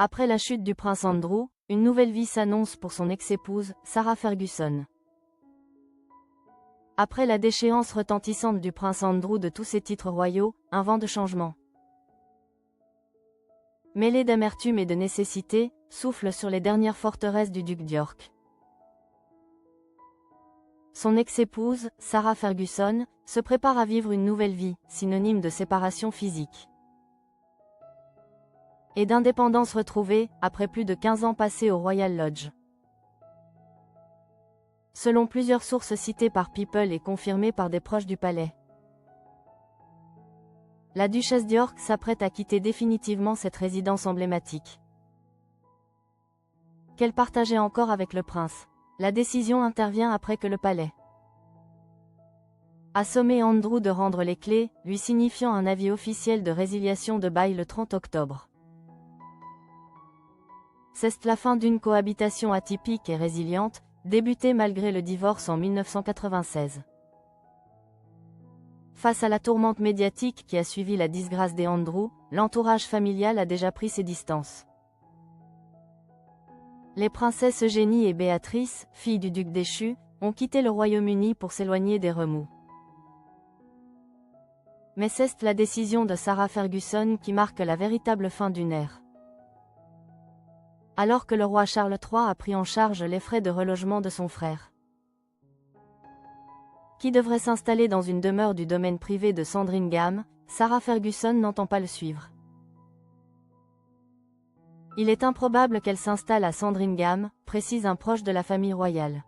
Après la chute du prince Andrew, une nouvelle vie s'annonce pour son ex-épouse, Sarah Ferguson. Après la déchéance retentissante du prince Andrew de tous ses titres royaux, un vent de changement, mêlé d'amertume et de nécessité, souffle sur les dernières forteresses du duc d'York. Son ex-épouse, Sarah Ferguson, se prépare à vivre une nouvelle vie, synonyme de séparation physique et d'indépendance retrouvée, après plus de 15 ans passés au Royal Lodge. Selon plusieurs sources citées par People et confirmées par des proches du palais, la duchesse d'York s'apprête à quitter définitivement cette résidence emblématique qu'elle partageait encore avec le prince. La décision intervient après que le palais a sommé Andrew de rendre les clés, lui signifiant un avis officiel de résiliation de bail le 30 octobre. C'est la fin d'une cohabitation atypique et résiliente, débutée malgré le divorce en 1996. Face à la tourmente médiatique qui a suivi la disgrâce des Andrew, l'entourage familial a déjà pris ses distances. Les princesses Eugénie et Béatrice, filles du duc déchu, ont quitté le Royaume-Uni pour s'éloigner des remous. Mais c'est la décision de Sarah Ferguson qui marque la véritable fin d'une ère. Alors que le roi Charles III a pris en charge les frais de relogement de son frère, qui devrait s'installer dans une demeure du domaine privé de Sandringham, Sarah Ferguson n'entend pas le suivre. Il est improbable qu'elle s'installe à Sandringham, précise un proche de la famille royale.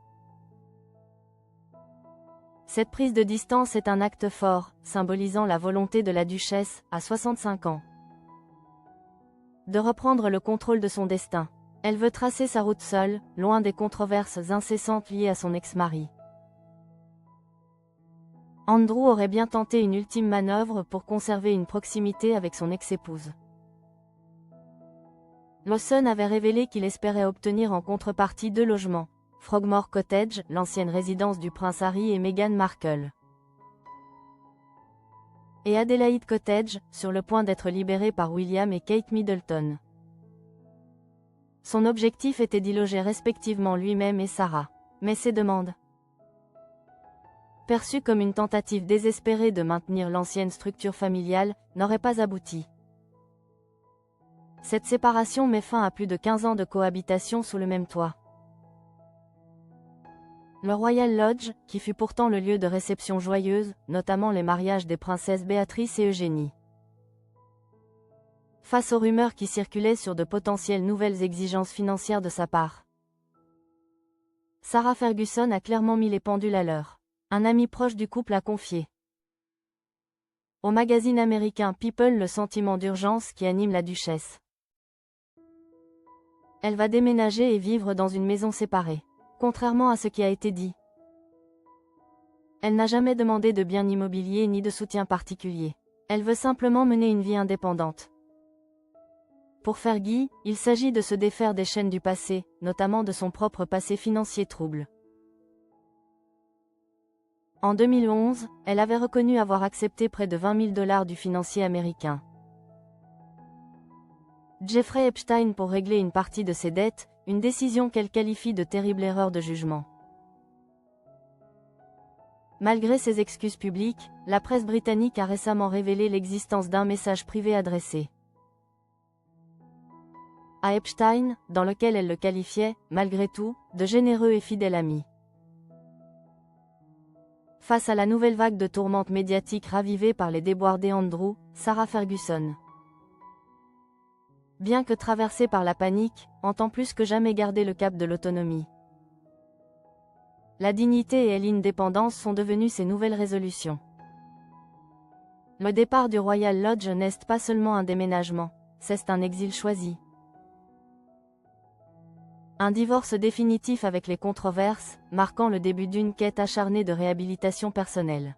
Cette prise de distance est un acte fort, symbolisant la volonté de la duchesse, à 65 ans, de reprendre le contrôle de son destin. Elle veut tracer sa route seule, loin des controverses incessantes liées à son ex-mari. Andrew aurait bien tenté une ultime manœuvre pour conserver une proximité avec son ex-épouse. Lawson avait révélé qu'il espérait obtenir en contrepartie 2 logements, Frogmore Cottage, l'ancienne résidence du prince Harry et Meghan Markle, et Adelaide Cottage, sur le point d'être libérée par William et Kate Middleton. Son objectif était d'y loger respectivement lui-même et Sarah. Mais ces demandes, perçues comme une tentative désespérée de maintenir l'ancienne structure familiale, n'auraient pas abouti. Cette séparation met fin à plus de 15 ans de cohabitation sous le même toit. Le Royal Lodge, qui fut pourtant le lieu de réceptions joyeuses, notamment les mariages des princesses Béatrice et Eugénie. Face aux rumeurs qui circulaient sur de potentielles nouvelles exigences financières de sa part, Sarah Ferguson a clairement mis les pendules à l'heure. Un ami proche du couple a confié au magazine américain People le sentiment d'urgence qui anime la duchesse. Elle va déménager et vivre dans une maison séparée. Contrairement à ce qui a été dit, elle n'a jamais demandé de bien immobilier ni de soutien particulier. Elle veut simplement mener une vie indépendante. Pour Fergie, il s'agit de se défaire des chaînes du passé, notamment de son propre passé financier trouble. En 2011, elle avait reconnu avoir accepté près de 20 000 $ du financier américain Jeffrey Epstein pour régler une partie de ses dettes, une décision qu'elle qualifie de terrible erreur de jugement. Malgré ses excuses publiques, la presse britannique a récemment révélé l'existence d'un message privé adressé à Epstein, dans lequel elle le qualifiait, malgré tout, de généreux et fidèle ami. Face à la nouvelle vague de tourmentes médiatiques ravivée par les déboires d'Andrew, Sarah Ferguson, bien que traversée par la panique, entend plus que jamais garder le cap de l'autonomie. La dignité et l'indépendance sont devenues ses nouvelles résolutions. Le départ du Royal Lodge n'est pas seulement un déménagement, c'est un exil choisi. Un divorce définitif avec les controverses, marquant le début d'une quête acharnée de réhabilitation personnelle.